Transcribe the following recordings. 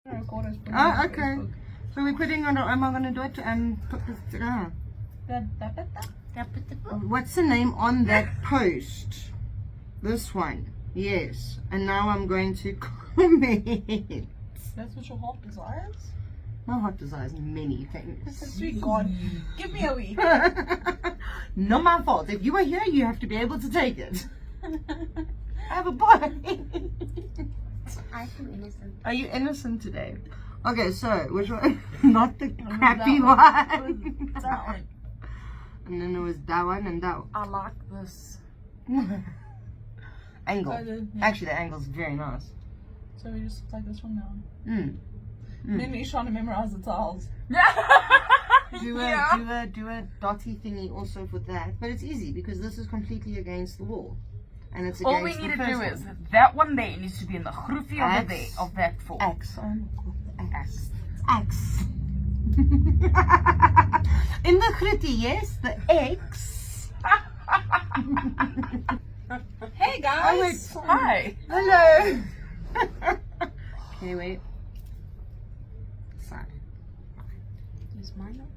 Oh, okay. So we're putting on. Am I going to do it and put this? What's the name on that post? This one. Yes. And now I'm going to comment. That's what your heart desires? My heart desires many things. Sweet God, give me a week. Not my fault. If you are here, you have to be able to take it. Have a bite. I am innocent. Are you innocent today? Okay, so which one? Not the crappy one. That one. And then there was that one and that one. I like this. Angle. Yeah. Actually, the angle's very nice. So we just take this one now. Mm. He's trying to memorize the tiles. Do a dotty thingy also for that, but it's easy because this is completely against the wall, and it's against All we the need to first do one. is that one there needs to be in the groovie over Axe. there of that four. Axe. Oh my God. Axe. Axe. In the gritty, yes, the X. Hey guys! Oh, wait. Hi. Hello. Okay, wait. Sorry. Is mine up?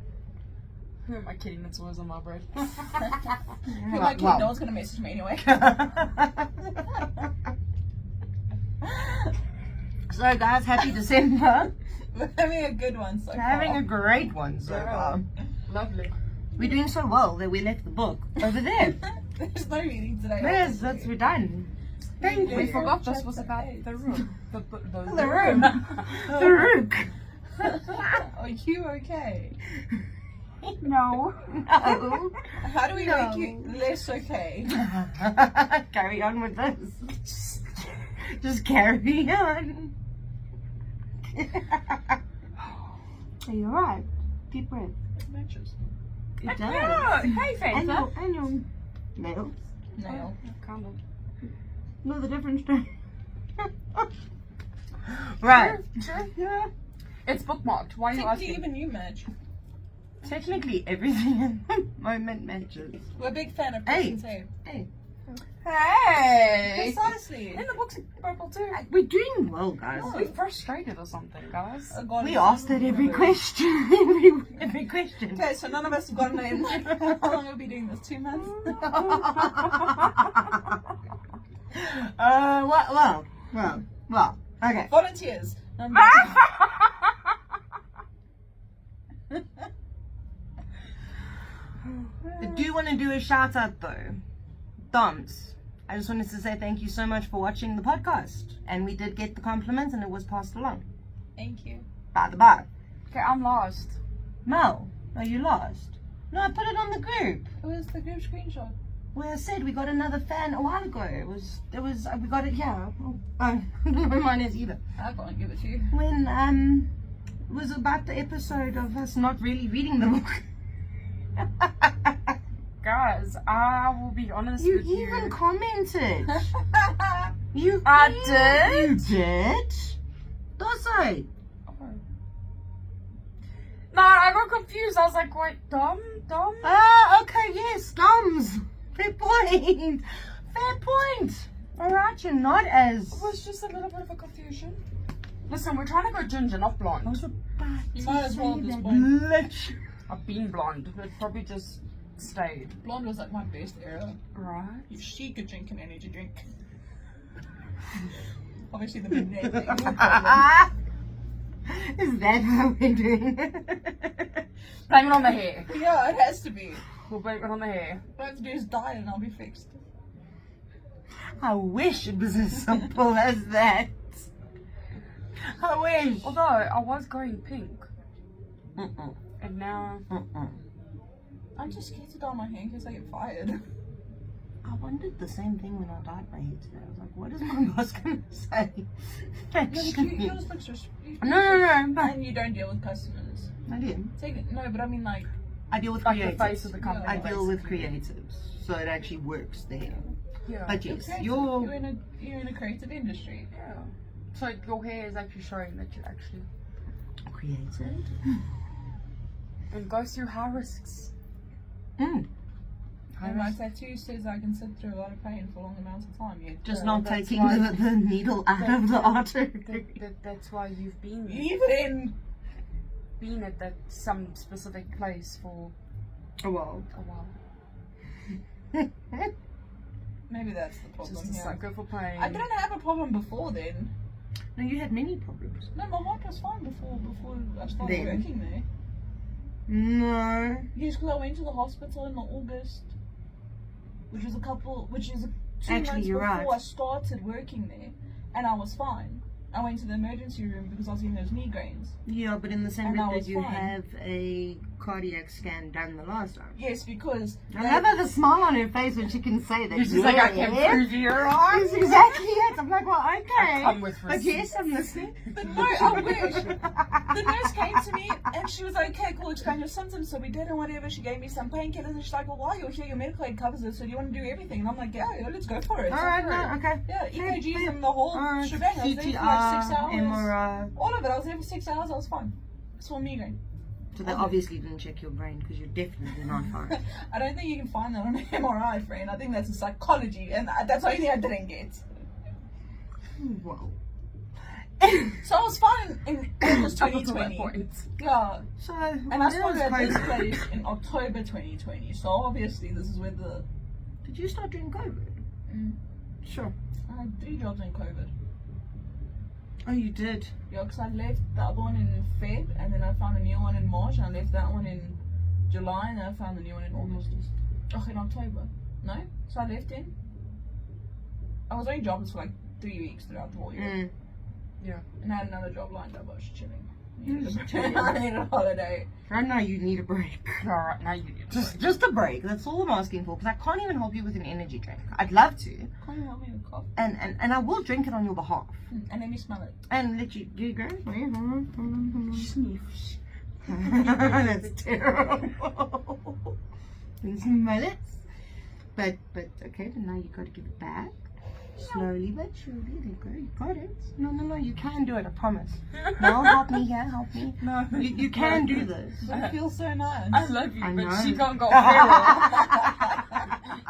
Who am I kidding? That's always on my bread. Who am I kidding? No one's gonna message me anyway. So, guys, happy December. We're having a good one so We're having far. a great one so far. Lovely. We're doing so well that we left the book over there. There's no reading today. Yes, that's we're done. Thank We you. forgot this was about the room. The room. The rook. Are you okay? No. No. How do we make you less okay? Carry on with this. Just carry on. Are you alright? Deep breath. It matches. It does. Yeah. Hey, Faith. And your nails. Nail. Kind of. No, the difference. Right. Sure. Yeah. It's bookmarked. Why are you Technically, asking? even you match. Technically, everything in the moment matches. We're a big fan of Hey. prison tape. Hey, Hey. Precisely. And the book's purple too. we're doing well, guys. Are we frustrated or something, guys? Oh, God, We it's asked that every really- question. every question. Okay, so none of us have got a name. How long have we been doing this? 2 months? Well. Okay. Volunteers. I do want to do a shout out though. Doms, I just wanted to say thank you so much for watching the podcast. And we did get the compliment and it was passed along. Thank you. By the by. Okay, I'm lost. Mel, are you lost? No, I put it on the group. Where's the group screenshot? Where I said we got another fan a while ago. We got it here. Oh, I don't know mine is either. I can't give it to you. When it was about the episode of us not really reading the book. Guys, I will be honest You with you. even commented. I You did? Dosso. No, I got confused. I was like, wait, Dom? Ah, okay, yes, Doms. Fair point. Fair point. Alright, you're not as... It was just a little bit of a confusion. Listen, we're trying to go ginger, not blonde. You might as well at this point. Literally. I've been blonde. It probably just stayed. Blonde was like my best era. Right. If she could drink an energy drink. Obviously the midnight thing. Is that how we're doing it? Blame it on the hair. Yeah, it has to be. We'll blame it on the hair. All I have to do is die and I'll be fixed. I wish it was as simple as that. I wish. Although, I was going pink. Mm-mm. And now... Mm-mm. I'm just scared to dye my hair in case I get fired. I wondered the same thing when I dyed my hair today. I was like, what is my boss going to say? You just look so No, but And you don't deal with customers. I do. No, but I mean like... I deal with Like the creatives. face of the company. I deal with basically. creatives, so it actually works there. Yeah. But yes, creative. you're You're in a creative industry. Yeah. So your hair is actually showing that you actually... creative. And go through high risks. And my tattoo says I can sit through a lot of pain for long amounts of time. Yet, Just not that's taking why- the needle out of the artery. That's why you've been Even at that some specific place for Oh, well. a while. maybe that's the problem. Just a Yeah. sucker for pain. I didn't have a problem before then. No, you had many problems. No, my heart was fine before I started Then? working there. No. Yes, because I went to the hospital in August, which is 2 Actually, months you're before right. I started working there, and I was fine. I went to the emergency room because I was getting those migraines. Yeah, but in the same And breath I did was you fine. have a cardiac scan done the last time? Yes, because I love her, the smile on her face when she can say that. She's like, I can prove you wrong. That's exactly it. I'm like, well, okay. I come with But receipts. yes, I'm listening. But no, I wish. The nurse came to me and she was like, okay, cool, explain your symptoms. So we did and whatever. She gave me some painkillers and she's like, well, while you're here, your medical aid covers it, so do you want to do everything? And I'm like, yeah, let's go for it. Alright, Go for it. no, okay. Yeah, EKGs and the whole shebang. I was there for like 6 CTR, hours. MRI. All of it. I was there for 6 hours. I was fine. It's all migraine. So they obviously didn't check your brain because you're definitely not fine. I don't think you can find that on an MRI, friend. I think that's in psychology, and that's the only thing I didn't get. Whoa. So I was fine in August Up until that 2020. point. Yeah. So, And I started at this place in October 2020, so obviously this is where the... Did you start doing COVID? Sure. I had 3 jobs in COVID. Oh, you did? Yeah, because I left the other one in Feb, and then I found a new one in March, and I left that one in July, and then I found a new one in August. Oh, in October. No? So I left in. I was only jobless for like 3 weeks throughout the whole year. Yeah. And I had another job lined up, I was chilling. Just I chilling. needed a holiday. Right now you need a break. Alright, now you need to Just a break. That's all I'm asking for. Because I can't even help you with an energy drink. I'd love to, Can't you help me with cough? and I will drink it on your behalf. And let me smell it. And let you. Do you go? Oh, yeah, hold on. sniff. That's terrible. And smell it. But okay. But now you got to give it back. Slowly but surely. There you go. You got it. No. You can do it. I promise. No, help me here. Help me. No. You can do this. It feels so nice. I love you, I but know. she can't go feral.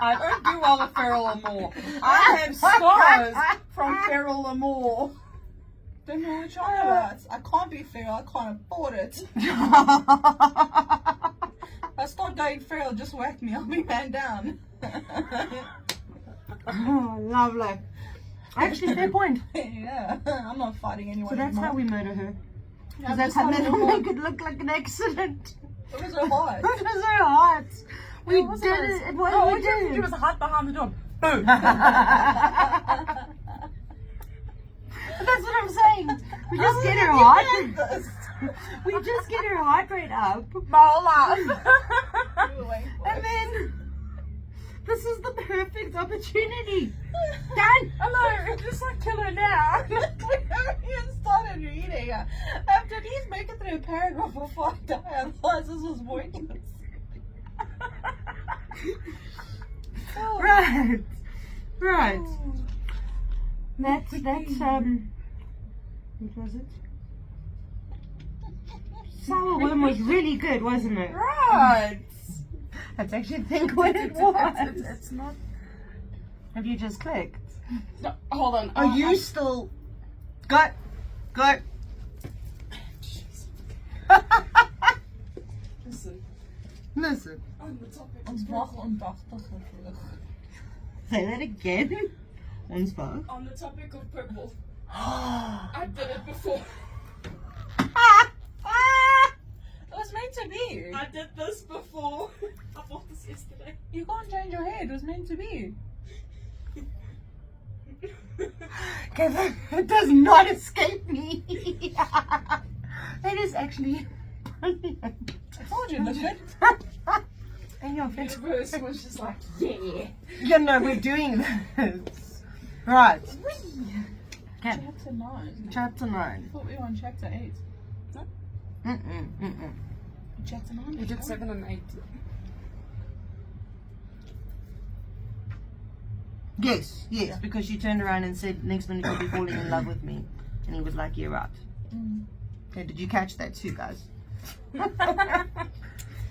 I don't do well with feral Amour. I have scars from feral Amour. Don't know what you're on about. I can't be feral. I can't afford it. If I start going feral, just whack me. I'll be man down. Oh, lovely. Actually, fair point. Yeah, I'm not fighting anyone So that's anymore. how we murder her. Yeah, Because that's how I'm they just don't having make it look like an accident. It was so hard. It was so hot. We was did hot. it. It was Oh, we all you have to do did. is hide behind the door. Boom. But that's what I'm saying. We just get her heart. We just get her heart rate up. And then this is the perfect opportunity. Done. Hello, just like kill her now. We haven't even started reading. I have to at least make it through a paragraph before I die, otherwise this was pointless. Right. Right. That's what was it? Sour worm was really good, wasn't it? Right. Let's actually think what it was. It's not. Have you just clicked? No, hold on. Are you still? Go. Listen. Listen. On the topic. Ons wag aandagtig terug. Say that again. Ons wag. On the topic of purple. I did it before. It was meant to be. I did this before. I bought this yesterday. You can't change your head. It was meant to be. Okay, it does not escape me. It is actually brilliant. I told you, look good. And your The face. universe was just like, yeah. Yeah, no, we're doing this. Right. Okay. Chapter 9. Chapter 9. I thought we were on chapter 8. Mm-mm. Chapter 9? We did 7 and 8. Yes, because she turned around and said, next minute you'll be falling in love with me. And he was like, yeah, right. Mm. Okay, did you catch that too, guys?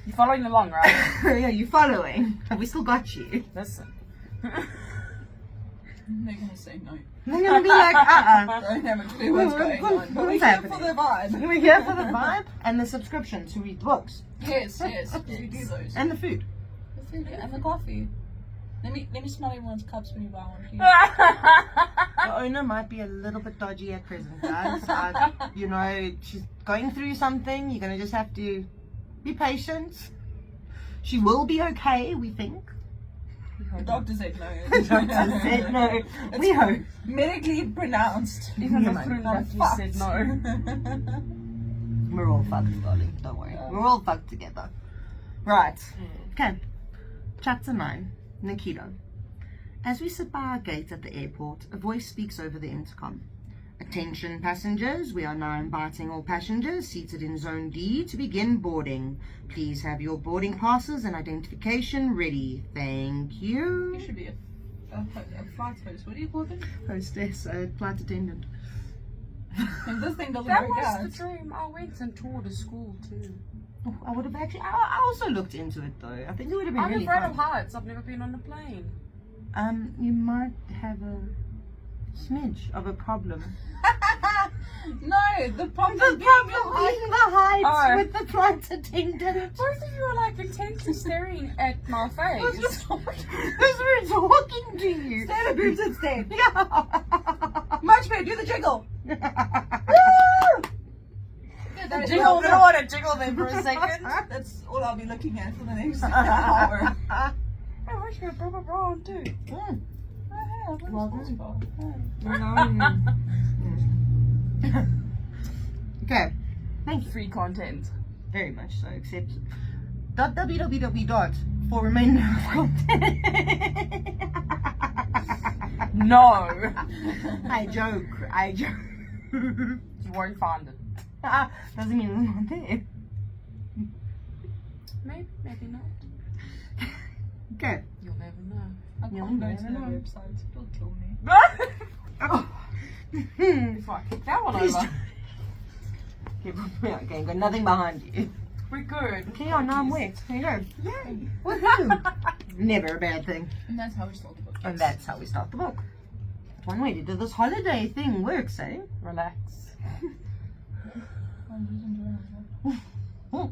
You're following along, right? Yeah, you following. Have we still got you? Listen. They're gonna say no. They're gonna be like, I don't have a clue what's going on. But we're What's here happening? for the vibe. We're here for the vibe and the subscription to read books Yes, yes. We do those. and the food. The food and the coffee. Let me smell everyone's cups when you buy one, please. The owner might be a little bit dodgy at present, guys. You know, she's going through something. You're gonna just have to be patient. She will be okay, we think. The doctor said no. The doctor said no. We hope. Medically pronounced. Even Yeah, the man. fruit Not doctor fucked. said no. We're all fucked, darling. Don't worry. We're all fucked together. Right. Okay. Chapter 9. Nikita. As we sit by our gate at the airport, a voice speaks over the intercom. Attention passengers, we are now inviting all passengers seated in Zone D to begin boarding. Please have your boarding passes and identification ready. Thank You you. should be a flight host. What do you call them? Hostess, flight attendant. If this thing doesn't That work was out. the dream. I went and toured a school too. Oh, I would have actually, I also looked into it though. I think it would have been I'm really afraid fun. of heights. I've never been on a plane. You might have a smidge of a problem. No, the problem The being problem your height. being the heights Oh. with the flight attendant. Both of you were like intensely staring at my face. Because we're talking to you. Stand up, boobs, and stand. Yeah. Much better, do the jiggle. Woo! Yeah, Jiggle, I don't want to jiggle there for a second. That's all I'll be looking at for the next hour. I wish you had proper bra on too. Mm. Well Well done. Okay. Thank you. Free content. Very much so, except www. For remainder of content. No. I joke. You won't find it. Doesn't mean it's not there. Maybe, maybe not. Okay. You'll never know. I You'll can't go to never the know. website. It'll kill me. Oh. If I kick that one Please over, Okay, got nothing behind you. we're good. Okay, oh, now I'm wet. There you go. Yay. Woohoo. Never a bad thing. And that's how we start the book. And that's how we start the book. One way to do this holiday thing works, eh? Relax. I'm just enjoying myself.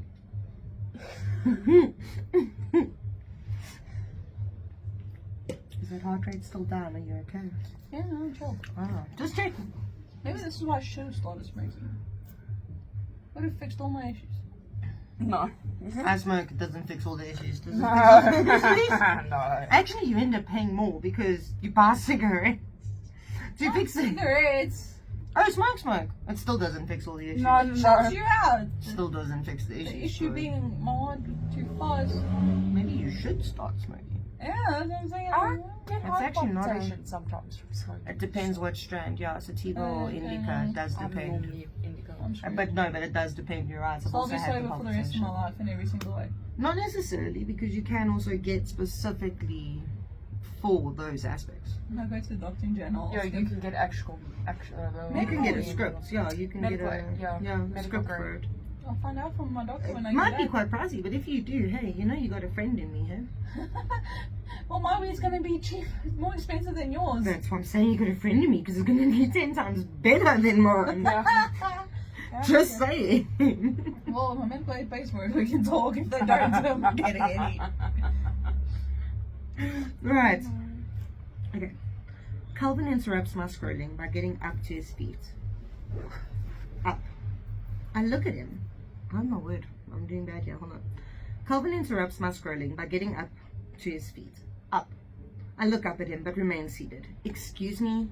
Is that heart rate still down? Are you okay? Yeah, no, chill. Oh, just checking. Maybe this is why I should have started smoking. Would have fixed all my issues. No. I smoke, it doesn't fix all the issues, does it? No. Actually, you end up paying more because you buy cigarettes to fix it. Cigarettes. Oh, smoke. It still doesn't fix all the issues. No, It no. shows you out. Still doesn't fix the issues. The issue so being my heart too fast. maybe you should start smoking. Yeah, that's what I'm saying. I get It's heart actually not a- palpitations sometimes from smoking. It depends what strand. Yeah, sativa or Okay. indica. It does I'm depend. normally indigo. I'm sure. But it does depend. You're right. I've So I'll also be had the sober for the rest of my palpitation. life in every single way. Not necessarily, because you can also get specifically for those aspects. And I go to the doctor in general. Yeah, you can get actual You can get a Medical. script. Yeah, you can Medical, get a yeah, a medical script grade. for it. I'll find out from my doctor when I It get might be back. quite pricey, but if you do, hey, you know you got a friend in me, hey? Well, my weed's gonna be cheap, more expensive than yours. That's why I'm saying you got a friend in me, because it's going to be 10 times better than mine. Just saying. Well, if my medical aid pays for it, we can talk. If they don't, I'm not getting any. Right. Okay. Calvin interrupts my scrolling by getting up to his feet. Up. I look at him. Oh my word. I'm doing bad here. Hold on. Calvin interrupts my scrolling by getting up to his feet. Up. I look up at him but remain seated. Excuse me?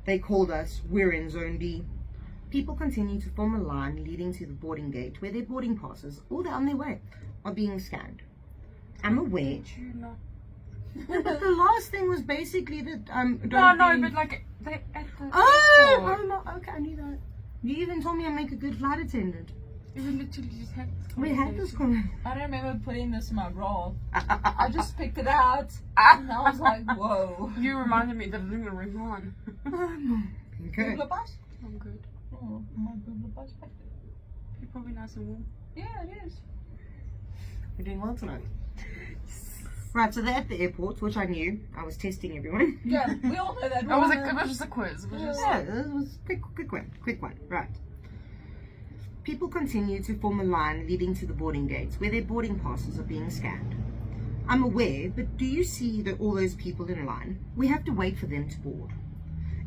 They called us. We're in Zone D. People continue to form a line leading to the boarding gate where their boarding passes, or they're on their way, are being scanned. I'm aware. But the last thing was basically that No, but like they at the Oh, airport, okay, I knew that. You even told me I make a good flight attendant. we literally just had this We had this conversation. conversation. I don't remember putting this in my bra. I just picked it out, and I was like, whoa. You reminded me that I didn't ring on. Okay. Bubble bus? I'm good. Oh, my bubble bus back there. You're probably nice and warm. Yeah, it is. We're doing well tonight. Right, so they're at the airport, which I knew. I was testing everyone. Yeah, we all know that. It was just a quiz. It was just... Yeah, it was quick one. Right. People continue to form a line leading to the boarding gates where their boarding passes are being scanned. I'm aware, but do you see all those people in line? We have to wait for them to board.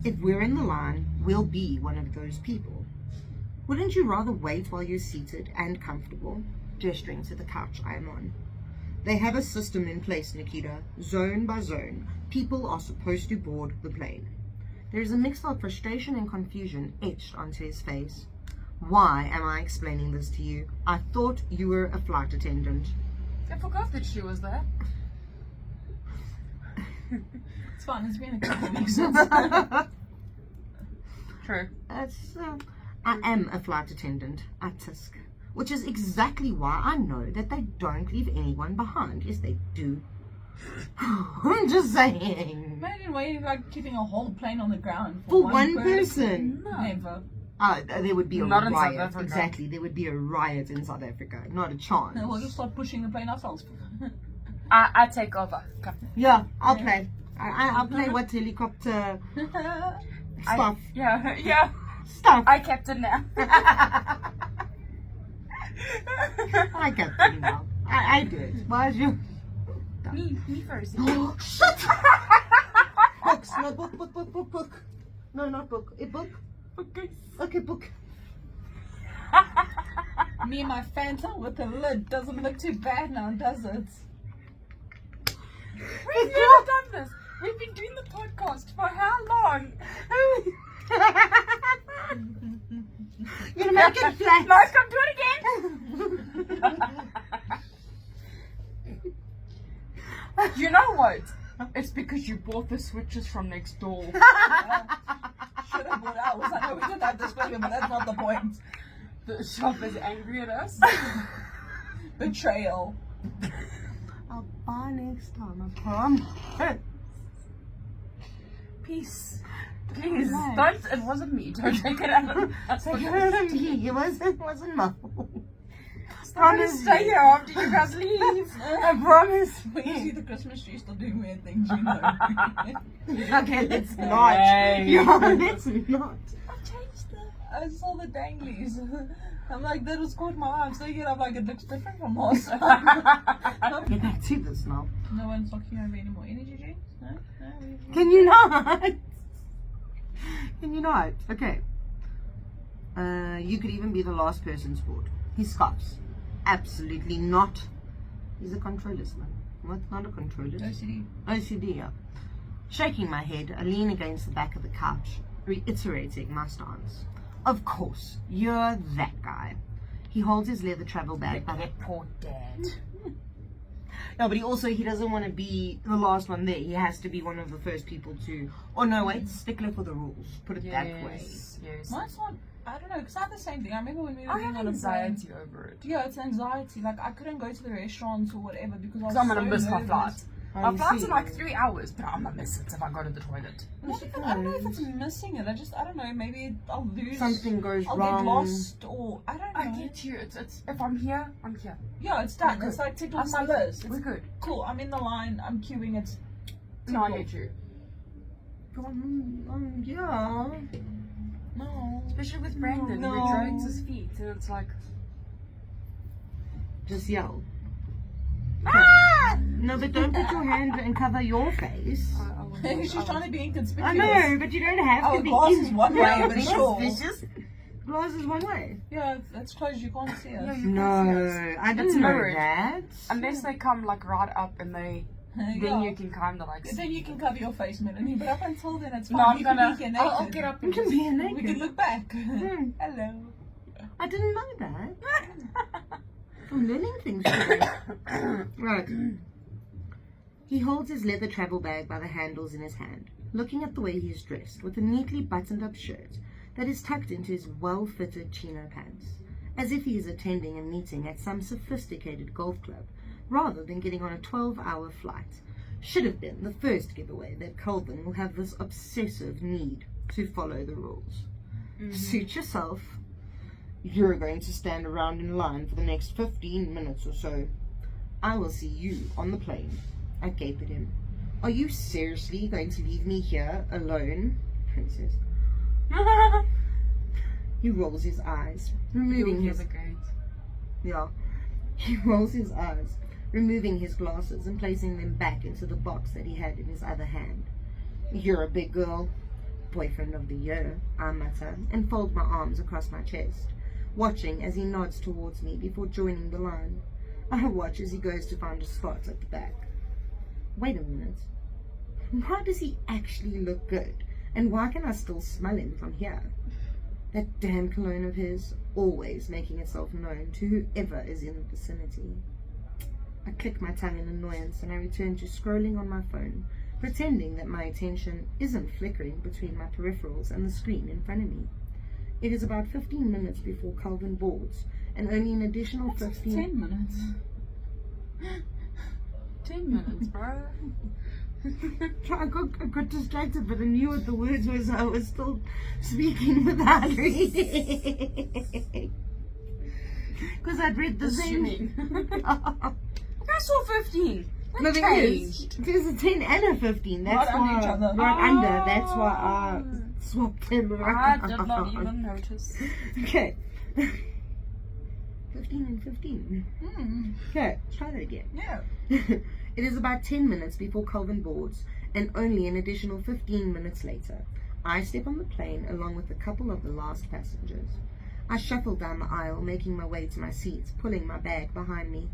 If we're in the line, we'll be one of those people. Wouldn't you rather wait while you're seated and comfortable? Gesturing to the couch I am on. They have a system in place, Nikita. Zone by zone, people are supposed to board the plane. There is a mix of frustration and confusion etched onto his face. Why am I explaining this to you? I thought you were a flight attendant. I forgot that she was there. It's fine, it's been a couple of weeks since. True. I am a flight attendant at Tisk, which is exactly why I know that they don't leave anyone behind. Yes, they do. I'm just saying. Imagine waiting, like, keeping a whole plane on the ground For one person. No. Never. There would be a Not in South riot. Africa. Exactly, there would be a riot in South Africa. Not a chance. No, we'll just start pushing the plane ourselves. I take over. Come. Yeah, I'll play. I'll play what helicopter stuff. Yeah. Stuff. I captain now. I get them now. I do it. Why is you? Me first. Shut Books. No, book. No, not book. A book? Okay, book. Me and my Fanta with the lid doesn't look too bad now, does it? We've never done this. We've been doing the podcast for how long? You're gonna make it flat. No, come do it again. You know what? It's because you bought the switches from next door. Should have bought ours. I know we didn't have this question, but that's not the point. The shop is angry at us. Betrayal. I'll buy next time, I promise. Peace. Please, Relax. don't. It wasn't me. Don't take it out. That's what Take it it out is. of me. It wasn't my fault. I'm gonna stay here after you guys leave. I promise. When you see the Christmas tree still doing weird things, you know. Okay, let's not. Hey. Yeah, let's not. I changed it. I saw the danglies. I'm like, that was caught my eye. I'm saying it, I'm like, it looks different from last time. Get back to this now. No one's talking over any more energy drinks? No? Can you not? Can you not? Okay. You could even be the last person scored. He scoffs. Absolutely not. He's a controlist, man. What's not a controlist? OCD, yeah. Shaking my head, I lean against the back of the couch, reiterating my stance. Of course, you're that guy. He holds his leather travel bag by the Poor dad. No, but he doesn't want to be the last one there. He has to be one of the first people to. Oh no, wait, stickler for the rules. Put it that way. Yes. Mine's not, I don't know, because I have the same thing. I remember when we were I being have on a plane. anxiety over it. Yeah, it's anxiety. Like, I couldn't go to the restaurants or whatever because I was I'm gonna so miss my nervous. flight. Oh, My flight's see. in like 3 hours, but I'm gonna miss it if I go to the toilet. Not even, I don't know if it's missing it. I don't know. Maybe I'll lose. Something goes I'll wrong. get lost or I don't know. I get you. It's if I'm here, I'm here. Yeah, it's done. We're It's good. like ticked off my list. We're It's good. cool. I'm in the line. I'm queuing. It's No, I get you. Yeah. no. Especially with Brandon, No. who drags his feet, and it's like, Just yell. ah! No, but don't put your hand and cover your face. She's trying to be inconspicuous. I know, but you don't have Oh, to be. glass is one way, but Glass sure. vicious. Glass is one way. Yeah, that's closed. You can't see us. Yeah, you No, can't see us. I It's didn't know mirrored. that. Unless they come like right up and they, then Yeah. you can kind of like. Then you can cover your face, Melanie. But up until then, it's fine. No, I'm You can gonna. be naked. I'll get up You and can be naked. We can look back. Hmm. Hello. I didn't know that. I'm learning things today. Right. He holds his leather travel bag by the handles in his hand, looking at the way he is dressed, with a neatly buttoned-up shirt that is tucked into his well-fitted chino pants, as if he is attending a meeting at some sophisticated golf club, rather than getting on a 12-hour flight. Should have been the first giveaway that Colvin will have this obsessive need to follow the rules. Suit yourself. You're going to stand around in line for the next 15 minutes or so. I will see you on the plane. I gape at him. Are you seriously going to leave me here alone, Princess? He rolls his eyes, removing his... Yeah. He rolls his eyes, removing his glasses and placing them back into the box that he had in his other hand. You're a big girl. Boyfriend of the year, I mutter, and fold my arms across my chest, watching as he nods towards me before joining the line. I watch as he goes to find a spot at the back. Wait a minute. Why does he actually look good? And why can I still smell him from here? That damn cologne of his, always making itself known to whoever is in the vicinity. I click my tongue in annoyance and I return to scrolling on my phone, pretending that my attention isn't flickering between my peripherals and the screen in front of me. It is about 15 minutes before Calvin boards, and only an additional 15... 10 minutes. 10 minutes, bro. I got distracted, but I knew what the words was. I was still speaking without reading. Because I'd read the thing. I saw 15. No, there's a 10 and a 15. That's Right under each other. Right under. That's why I swapped them around. I did not even notice. Okay. 15 and 15. Okay, let's try that again. Yeah. It is about 10 minutes before Calvin boards, and only an additional 15 minutes later, I step on the plane along with a couple of the last passengers. I shuffle down the aisle, making my way to my seat, pulling my bag behind me.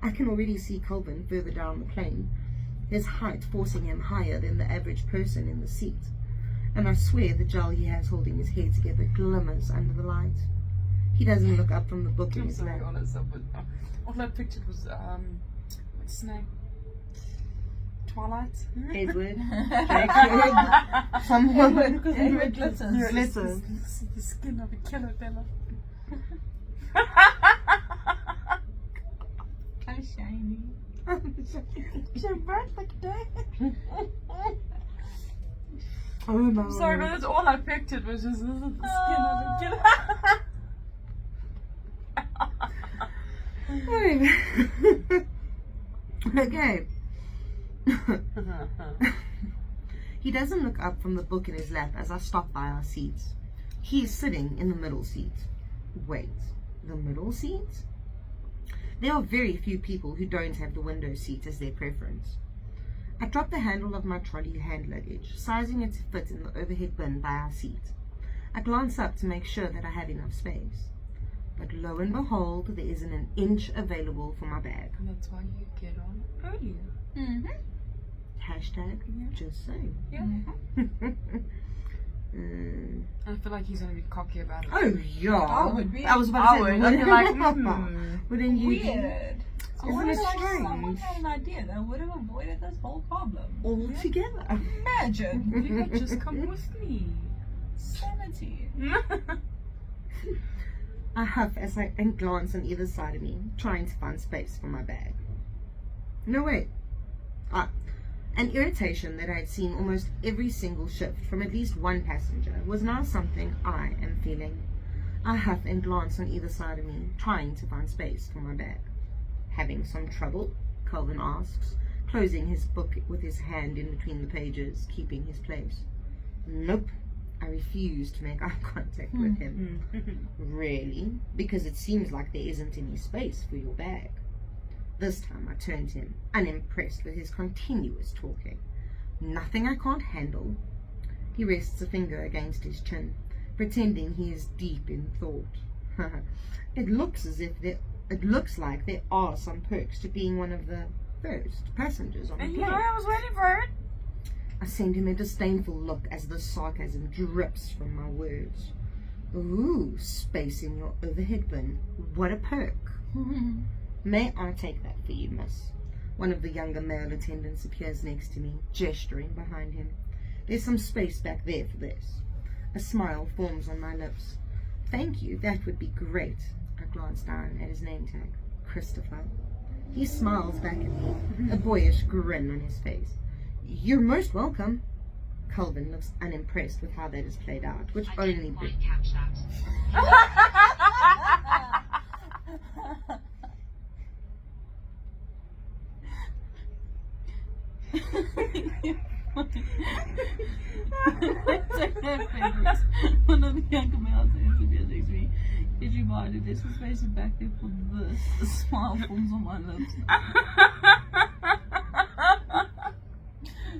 I can already see Calvin further down the plane, his height forcing him higher than the average person in the seat, and I swear the gel he has holding his head together glimmers under the light. He doesn't look up from the book in I'm his sorry, lap. honest, all I pictured was, what's his name? Twilight? Edward. Jacob. Someone. Because Edward glitters. Glitters. The skin of a killer fella. So shiny. So bright like a day. Oh my I'm sorry, but word. that's all I pictured was just the skin of a killer. Okay. He doesn't look up from the book in his lap as I stop by our seats. He is sitting in the middle seat. Wait, the middle seat? There are very few people who don't have the window seat as their preference. I drop the handle of my trolley hand luggage, sizing it to fit in the overhead bin by our seat. I glance up to make sure that I have enough space. But lo and behold, there isn't an inch available for my bag. And that's why you get on earlier. Hashtag just saying. Yeah. I feel like he's gonna be cocky about it. Oh yeah. I would be. I was about to say, I'd be like, wouldn't you? Weird. I Isn't wonder it if strange? someone had an idea that would have avoided this whole problem. All together. Imagine. You could just come with me. Sanity. I huff as I glance on either side of me, trying to find space for my bag. No, wait. An irritation that I had seen almost every single shift from at least one passenger was now something I am feeling. I huff and glance on either side of me, trying to find space for my bag. Having some trouble? Calvin asks, closing his book with his hand in between the pages, keeping his place. Nope. I refuse to make eye contact with him. Really? Because it seems like there isn't any space for your bag. This time I turn to him, unimpressed with his continuous talking. Nothing I can't handle. He rests a finger against his chin, pretending he is deep in thought. It looks like there are some perks to being one of the first passengers on the And plane. you know, I was waiting for it. I send him a disdainful look as the sarcasm drips from my words. Ooh, space in your overhead bin. What a perk. May I take that for you, miss? One of the younger male attendants appears next to me, gesturing behind him. There's some space back there for this. A smile forms on my lips. Thank you, that would be great. I glance down at his name tag, Christopher. He smiles back at me, a boyish grin on his face. You're most welcome. Calvin looks unimpressed with how that is played out, which only... catch that. One of the younger males interviewed next to me. Did you mind if this was facing back there for this? The smile forms on my lips.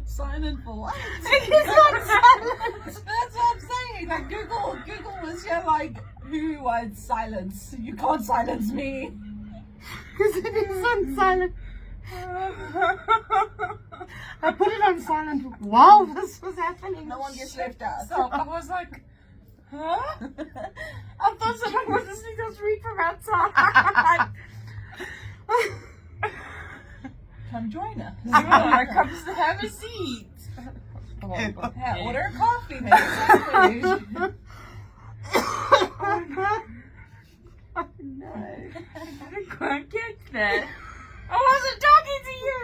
Silent for what? It's not silent. That's what I'm saying. Like Google was here like, who wants silence? You can't silence me. Because it is on silent. I put it on silent while this was happening. No one gets left out. So I was like, huh? I thought someone was listening to us read from outside. Come join us. Here comes to have a seat. Yeah, order a coffee, maybe sandwich. Oh no. I can't catch that. I wasn't talking to you.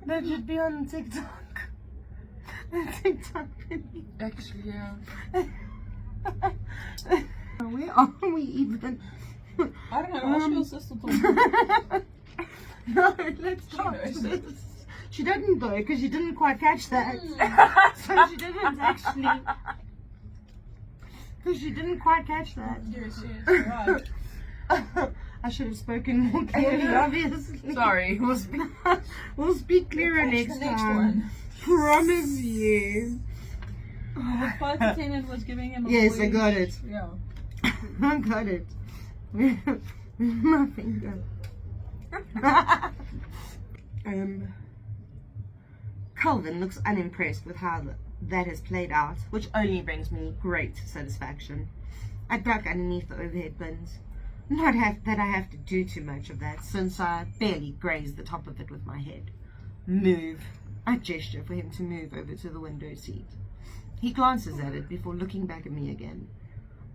That should be on TikTok. The TikTok video. Actually, yeah. Where are we even? I don't know. Ask your sister to No, let's talk knows. to this. She didn't though, because she didn't quite catch that. So she didn't actually. Because she didn't quite catch that. Yes, right. I should have spoken more clearly, obviously. Sorry. We'll speak clearer Catch next the next time. one. Promise you. 5 to 10 was giving him a Yes, I voice. got it. Yeah. I got it. My finger. Calvin looks unimpressed with how that has played out, which only brings me great satisfaction. I duck underneath the overhead bins. Not that I have to do too much of that, since I barely graze the top of it with my head. Move. I gesture for him to move over to the window seat. He glances at it before looking back at me again.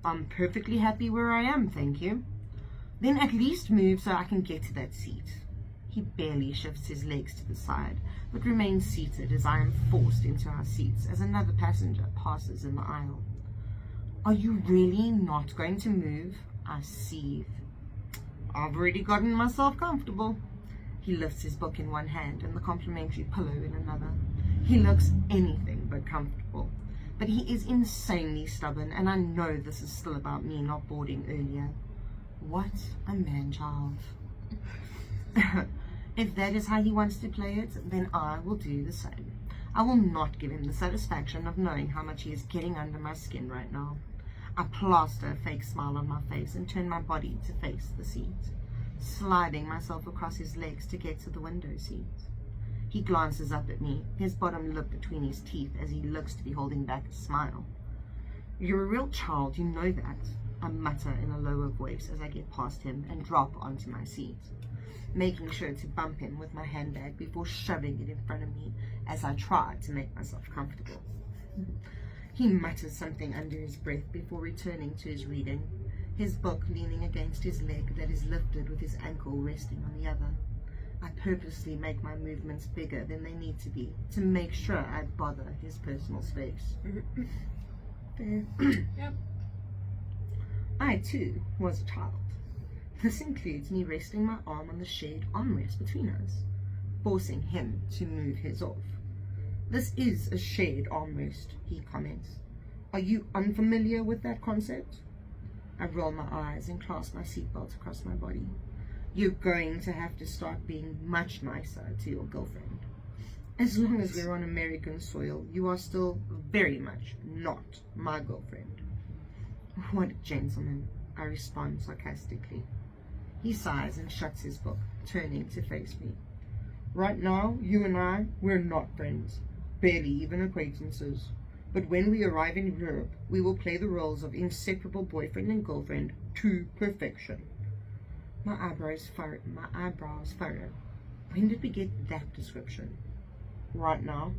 I'm perfectly happy where I am, thank you. Then at least move so I can get to that seat. He barely shifts his legs to the side, but remains seated as I am forced into our seats as another passenger passes in the aisle. Are you really not going to move? I seethe. I've already gotten myself comfortable. He lifts his book in one hand and the complimentary pillow in another. He looks anything but comfortable. But he is insanely stubborn, and I know this is still about me not boarding earlier. What a man-child. If that is how he wants to play it, then I will do the same. I will not give him the satisfaction of knowing how much he is getting under my skin right now. I plaster a fake smile on my face and turn my body to face the seat, sliding myself across his legs to get to the window seat. He glances up at me, his bottom lip between his teeth as he looks to be holding back a smile. You're a real child, you know that, I mutter in a lower voice as I get past him and drop onto my seat, making sure to bump him with my handbag before shoving it in front of me as I try to make myself comfortable. He mutters something under his breath before returning to his reading, his book leaning against his leg that is lifted with his ankle resting on the other. I purposely make my movements bigger than they need to be to make sure I bother his personal space. Yep. I too was a child. This includes me resting my arm on the shared armrest between us, forcing him to move his off. This is a shared armrest, he comments. Are you unfamiliar with that concept? I roll my eyes and clasp my seatbelt across my body. You're going to have to start being much nicer to your girlfriend. As long as we're on American soil, you are still very much not my girlfriend. What a gentleman, I respond sarcastically. He sighs and shuts his book, turning to face me. Right now, you and I, we're not friends, barely even acquaintances. But when we arrive in Europe, we will play the roles of inseparable boyfriend and girlfriend to perfection. My eyebrows furrow. When did we get that description? Right now.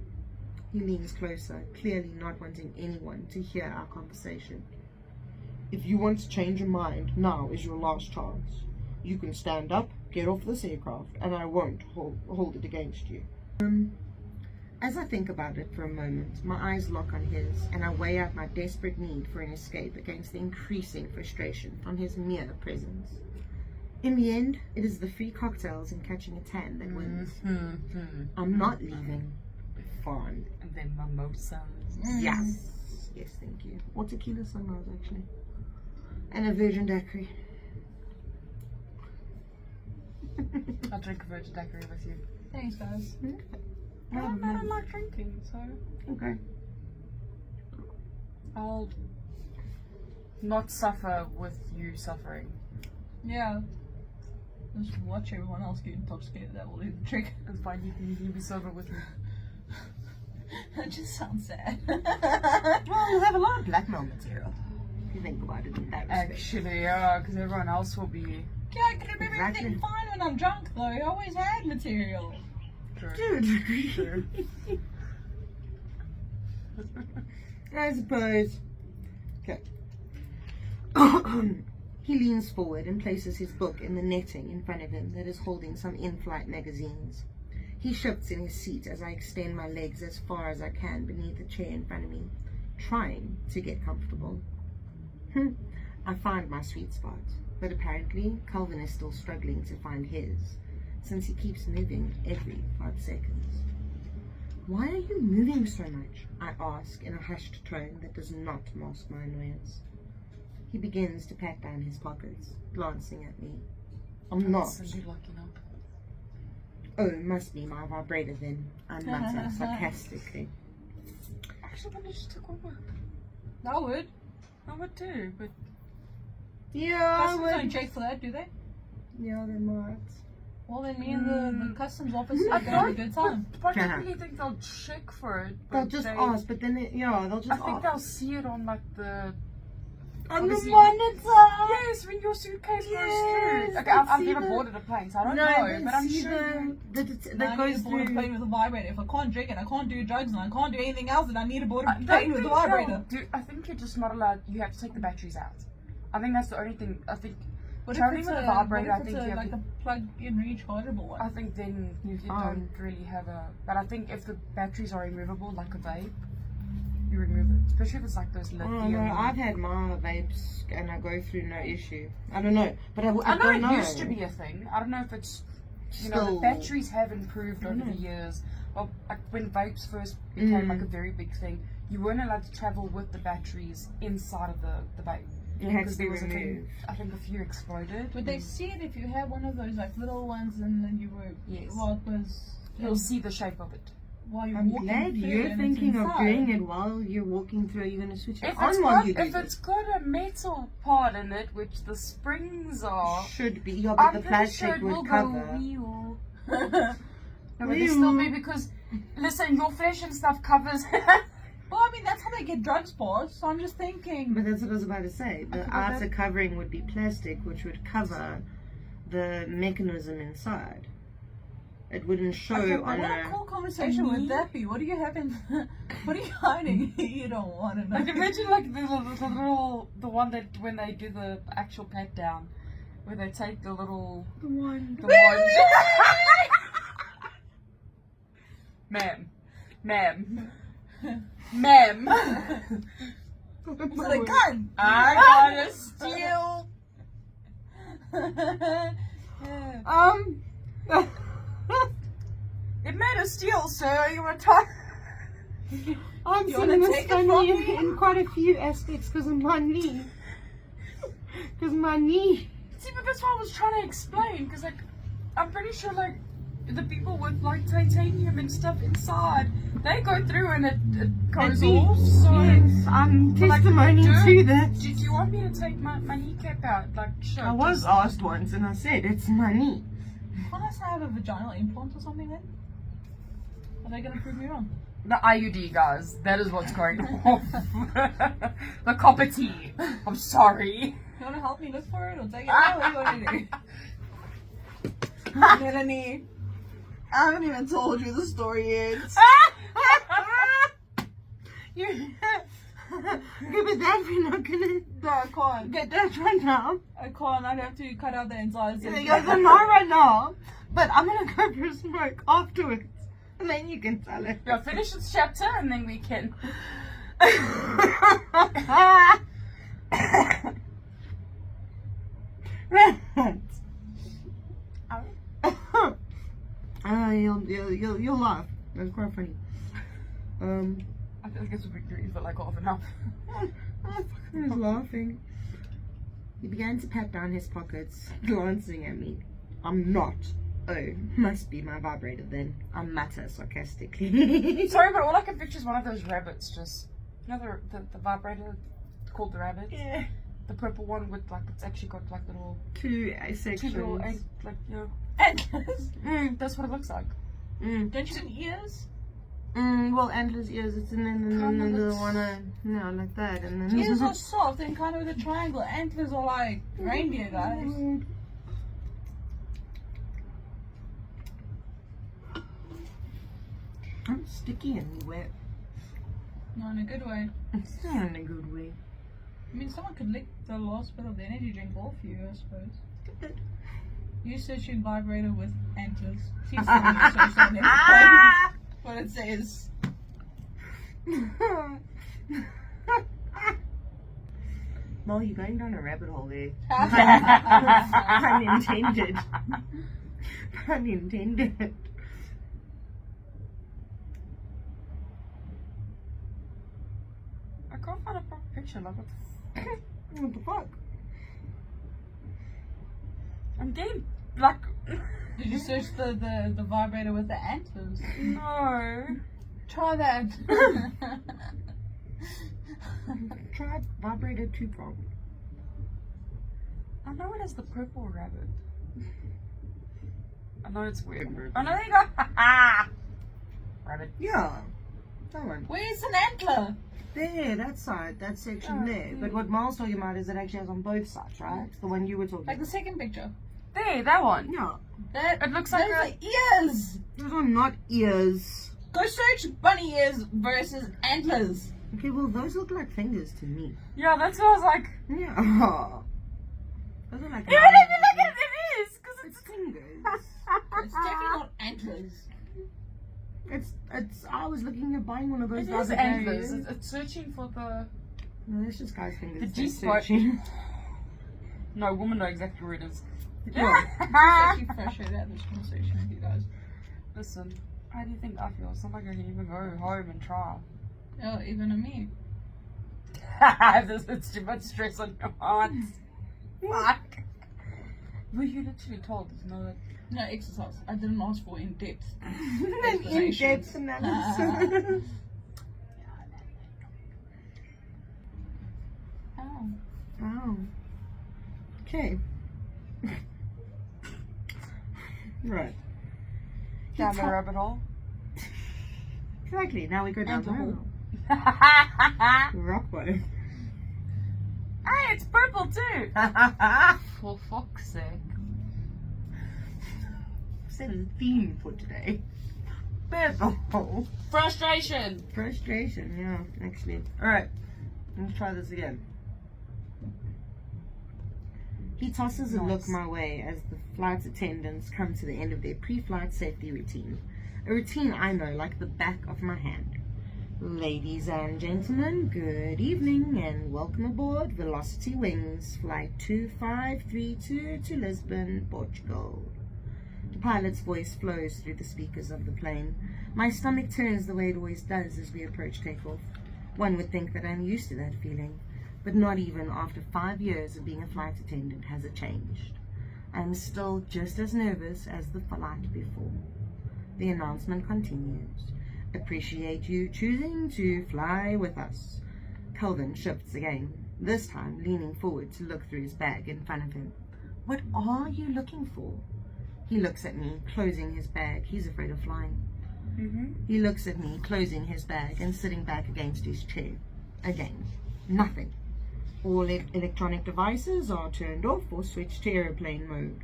He leans closer, clearly not wanting anyone to hear our conversation. If you want to change your mind, now is your last chance. You can stand up, get off this aircraft, and I won't hold it against you. As I think about it for a moment, my eyes lock on his, and I weigh out my desperate need for an escape against the increasing frustration from his mere presence. In the end, it is the free cocktails and catching a tan that wins. I'm not leaving. Fine. And then mimosas. Yes. Yes, thank you. Or tequila sunrise, actually. And a virgin daiquiri. I'll drink a virgin daiquiri with you. Thanks, guys. I don't like drinking, so Okay. I'll not suffer with you suffering. Yeah. Just watch everyone else get intoxicated. That will do the trick. It's fine, you can be sober with me. That just sounds sad. Well, you have a lot of blackmail material. If you think about it in that respect. Actually, yeah, because everyone else will be. Yeah, I can remember everything fine when I'm drunk, though. I always had material. Dude. True. I suppose. Okay. He leans forward and places his book in the netting in front of him that is holding some in-flight magazines. He shifts in his seat as I extend my legs as far as I can beneath the chair in front of me, trying to get comfortable. I find my sweet spot, but apparently Calvin is still struggling to find his, since he keeps moving every 5 seconds. Why are you moving so much? I ask in a hushed tone that does not mask my annoyance. He begins to pat down his pockets, glancing at me. I'm not. Oh, it must be my vibrator then, I mutter sarcastically. Actually, I just took one. I would. I would too, but Yeah, Customs don't check for that, do they? Yeah, they might. Well, then me and the customs officer are going to have a good time. I don't really think they'll check for it. They'll but just they, ask, but then they'll just I think ask. they'll see it on like the. On the obviously- monitor! Yes, when your suitcase Yes, goes through. Okay, they I've see never the- boarded a plane, so I don't No, know. they But I'm see sure. that Now I need goes to board a through. plane with a vibrator. If I can't drink and I can't do drugs and I can't do anything else, then I need to board a I don't plane with a think vibrator. they'll do- I think you're just not allowed. You have to take the batteries out. I think that's the only thing. I think. What Traveling if with it's a vibrator, what I if think it's you have like to- a plug-in rechargeable one? I think then you don't really have a. But I think if the batteries are removable, like a vape, you remove it. Especially if it's like those lithium. Oh no, I've had my vapes and I go through no issue. I don't know, but I I know don't it know. used to be a thing. I don't know if it's. You know, Still- the batteries have improved over know. the years. Well, like when vapes first became like a very big thing, you weren't allowed to travel with the batteries inside of the vape. It had Because to be there was a thing, removed. I think a few exploded. Would they see it if you had one of those like little ones and then you were Yes. well it was You'll see the shape of it. while you're I'm walking glad through you're and it's thinking of inside. doing it while you're walking through. You're going to switch it If on it's while got, you do if this. it's got a metal part in it, which the springs are, Should be. Yeah, but I'm the pretty plastic sure it will would go cover. wheel. No, but they still be because, listen, your flesh and stuff covers. Well, I mean that's how they get drugs passed. So I'm just thinking. But that's what I was about to say. The Okay, outer covering would be plastic, which would cover the mechanism inside. It wouldn't show Okay, on what a a. cool conversation would that be? What are you having? What are you hiding? You don't want to know. Like imagine like the little the one that when they do the actual pat down, where they take the little The one. the one. Ma'am. With a gun. I gotta steal. It made a steal, sir. You want to talk? I'm You seeing wanna this take it from funny me? in quite a few aspects because of my knee. Because my knee. See, but that's what I was trying to explain. Because like, I'm pretty sure like the people with like titanium and stuff inside, they go through and it goes off. So Yes, I'm But, like, testimony do- to that. do you want me to take my kneecap out? Like, sure. I was asked once and I said it's my knee. Can't I say I have a vaginal implant or something then? Are they going to prove me wrong? The IUD, guys. That is what's going on. The copper tea. I'm sorry. You want to help me look for it or take it out? What do you want to do? Melanie, I haven't even told you the story yet. You. Okay, but that we're not gonna No, I can't. get that right now. I can't. I'd have to cut out the insides. You're not right now. But I'm gonna go for a smoke afterwards. And then you can tell it. Yeah, finish this chapter and then we can. Right. you'll laugh. That's quite funny. I feel like it's a victory for like half an hour. He was laughing. He began to pat down his pockets, glancing at me. I'm not. Oh, must be my vibrator then. I mutter sarcastically. Sorry, but all I can picture is one of those rabbits. Just you know the vibrator called the rabbit. Yeah. The purple one with like it's actually got like little Two sections. little like you know Antlers. that's what it looks like. Mm. Don't you mean ears? Well, antlers, ears, it's in the one, like that, and then Ears are soft and kind of with a triangle. Antlers are like reindeer, guys. I'm sticky and wet. No, in a good way. It's not in a good way. I mean, someone could lick the last bit of the energy drink off you, I suppose. You searching vibrator with antlers. Please tell me you searched on it. What it says. Well, you're going down a rabbit hole there. Pun intended. Pun intended. I can't find a proper picture. Like What the fuck? I'm getting like Did you search the vibrator with the antlers? no. Try that. Try vibrator 2 prong. I know it has the purple rabbit. I know it's weird. Rabbit. Oh no, there you go. Rabbit. Yeah, that one. Where's an antler? There, that side, that section Oh, there. But what Miles talking about is it actually has on both sides, right? The one you were talking Like the about. second picture. There, that one. Yeah, That It looks like those a- are ears. those are not ears. Go search bunny ears versus antlers. Okay, well, those look like fingers to me. Yeah, that's what I was like. Yeah. Those are like. Even if you look at it, it is because It's fingers. It's definitely not antlers. It's. I was looking at buying one of those. it the is other day. antlers. It's searching for the. No, that's just guys' fingers. The They're G-spot. searching. No, woman know exactly where it is. Yeah. It's actually frustrated at this conversation with you guys. Listen, how do you think I feel? It's not like I can even go home and try. Oh, even to me. It's too much stress on your heart. Fuck. Were you literally told there's no like. No exercise. I didn't ask for in depth. An in-depth analysis. Oh. Oh. Okay. Right. Down the rabbit hole. Exactly. Now we go down the Down the hole. Hey, Rock bottom. it's purple too. For fuck's sake. Set a theme for today. Purple. Frustration. Frustration, yeah, actually. Alright. Let's try this again. He tosses a look Nice. my way as the flight attendants come to the end of their pre-flight safety routine. A routine I know like the back of my hand. Ladies and gentlemen, good evening and welcome aboard Velocity Wings, Flight 2532 to Lisbon, Portugal. The pilot's voice flows through the speakers of the plane. My stomach turns the way it always does as we approach takeoff. One would think that I'm used to that feeling, but not even after 5 years of being a flight attendant has it changed. I'm still just as nervous as the flight before. The announcement continues. Appreciate you choosing to fly with us. Kelvin shifts again, this time leaning forward to look through his bag in front of him. What are you looking for? He looks at me, closing his bag. He's afraid of flying. He looks at me, closing his bag and sitting back against his chair. Again, nothing. All electronic devices are turned off or switched to airplane mode.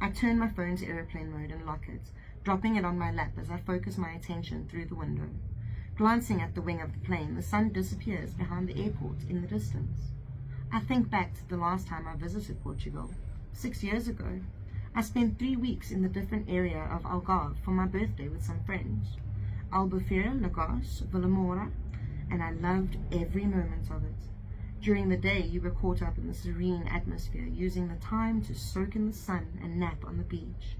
I turn my phone to airplane mode and lock it, dropping it on my lap as I focus my attention through the window. Glancing at the wing of the plane, the sun disappears behind the airport in the distance. I think back to the last time I visited Portugal, 6 years ago. I spent 3 weeks in the different area of Algarve for my birthday with some friends. Albufeira, Lagos, Vilamora, and I loved every moment of it. During the day, you were caught up in the serene atmosphere, using the time to soak in the sun and nap on the beach.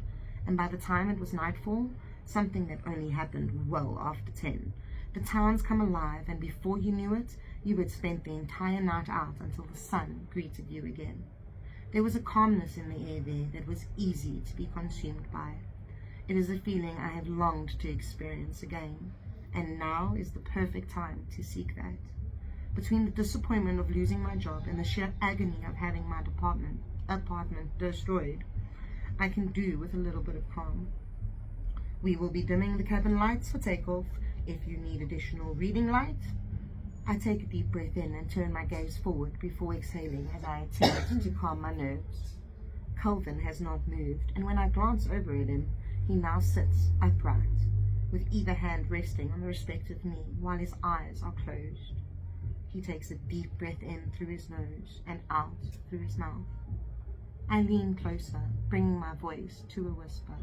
And by the time it was nightfall, something that only happened well after 10. The town's come alive, and before you knew it, you had spent the entire night out until the sun greeted you again. There was a calmness in the air there that was easy to be consumed by. It is a feeling I have longed to experience again, and now is the perfect time to seek that. Between the disappointment of losing my job and the sheer agony of having my apartment destroyed, I can do with a little bit of calm. We will be dimming the cabin lights for takeoff. If you need additional reading light, I take a deep breath in and turn my gaze forward before exhaling as I attempt to calm my nerves. Calvin has not moved, and when I glance over at him, he now sits upright, with either hand resting on the respective knee while his eyes are closed. He takes a deep breath in through his nose and out through his mouth. I lean closer, bringing my voice to a whisper.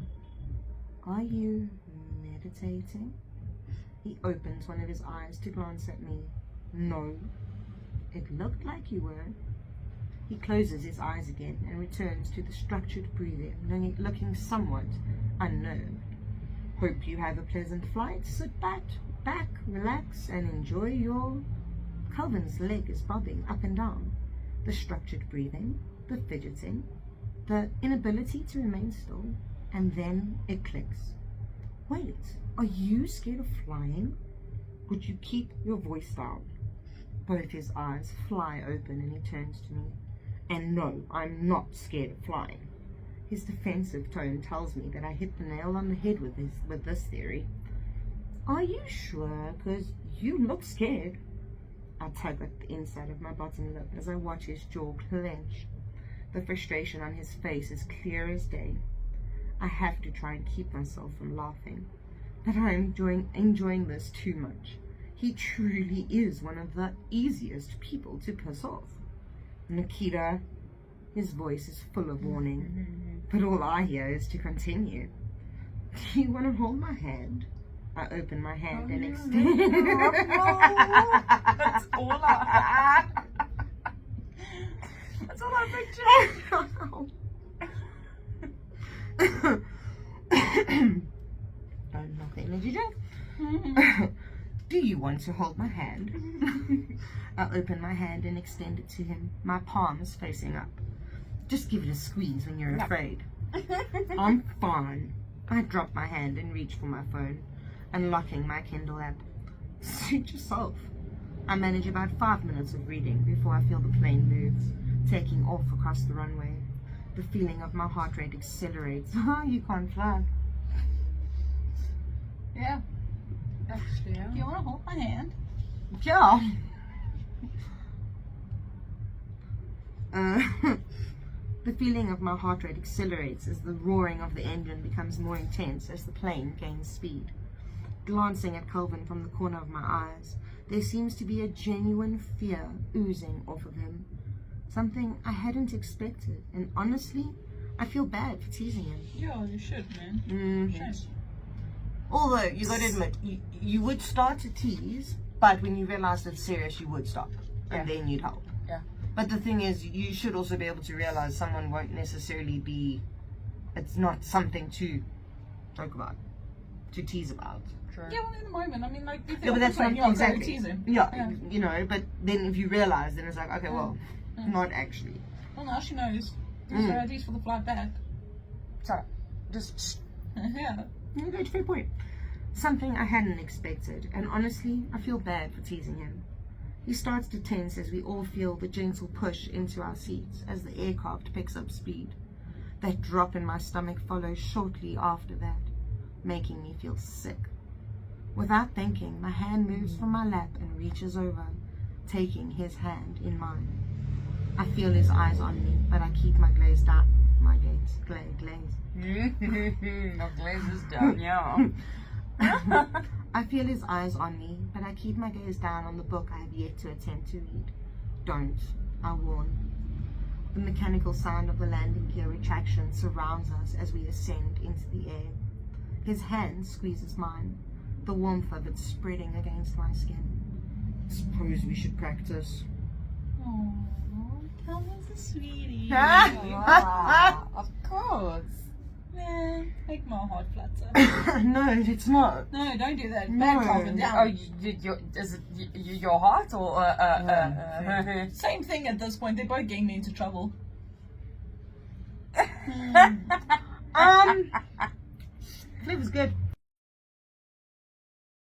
Are you meditating? He opens one of his eyes to glance at me. No. It looked like you were. He closes his eyes again and returns to the structured breathing, looking somewhat unnerved. Hope you have a pleasant flight. Sit back, relax, and enjoy your... Calvin's leg is bobbing up and down. The structured breathing, the fidgeting, the inability to remain still, and then it clicks. Wait, are you scared of flying? Would you keep your voice down? Both his eyes fly open and he turns to me. And no, I'm not scared of flying. His defensive tone tells me that I hit the nail on the head with this theory. Are you sure? 'Cause you look scared. I tug at the inside of my bottom lip as I watch his jaw clench. The frustration on his face is clear as day. I have to try and keep myself from laughing, but I am enjoying this too much. He truly is one of the easiest people to piss off. Nikita, his voice is full of warning, but all I hear is to continue. Do you want to hold my hand? I open my hand and extend. That's all I picture. Don't knock the energy drink. Do you want to hold my hand? I open my hand and extend it to him, my palms facing up. Just give it a squeeze when you're afraid. I'm fine. I drop my hand and reach for my phone, unlocking my Kindle app. Suit yourself. I manage about 5 minutes of reading before I feel the plane moves, taking off across the runway. The feeling of my heart rate accelerates. You can't fly. Yeah. Actually, yeah. Do you want to hold my hand? Yeah. The feeling of my heart rate accelerates as the roaring of the engine becomes more intense as the plane gains speed. Glancing at Calvin from the corner of my eyes, there seems to be a genuine fear oozing off of him. Something I hadn't expected, and honestly, I feel bad for teasing him. Yeah, you should, man. Mm-hmm. Although, you gotta admit, you would start to tease, but when you realize it's serious, you would stop. And then you'd help. Yeah. But the thing is, you should also be able to realize someone won't necessarily be... It's not something to talk about, to tease about. True. Yeah, well, in the moment, I mean, like, you think, Yeah, but that's not you're exactly. teasing. Yeah, you know, but then if you realize, then it's like, okay, well, not actually. Well, now she knows. These are ideas for the flight back. So, just... Yeah. That's a fair point. Something I hadn't expected, and honestly, I feel bad for teasing him. He starts to tense as we all feel the gentle push into our seats as the aircraft picks up speed. That drop in my stomach follows shortly after that, making me feel sick. Without thinking, my hand moves from my lap and reaches over, taking his hand in mine. I feel his eyes on me, but I keep my gaze down. My gaze. My glaze is down, yeah. I feel his eyes on me, but I keep my gaze down on the book I have yet to attempt to read. Don't, I warn. The mechanical sound of the landing gear retraction surrounds us as we ascend into the air. His hand squeezes mine, the warmth of it spreading against my skin. Suppose we should practice. Oh, Calvin's a sweetie. Of course. Man. Make my heart flutter. No, it's not. No, don't do that. No. Back calm it down. Oh, is it your heart or Same thing at this point. They're both getting me into trouble. Flavor's good.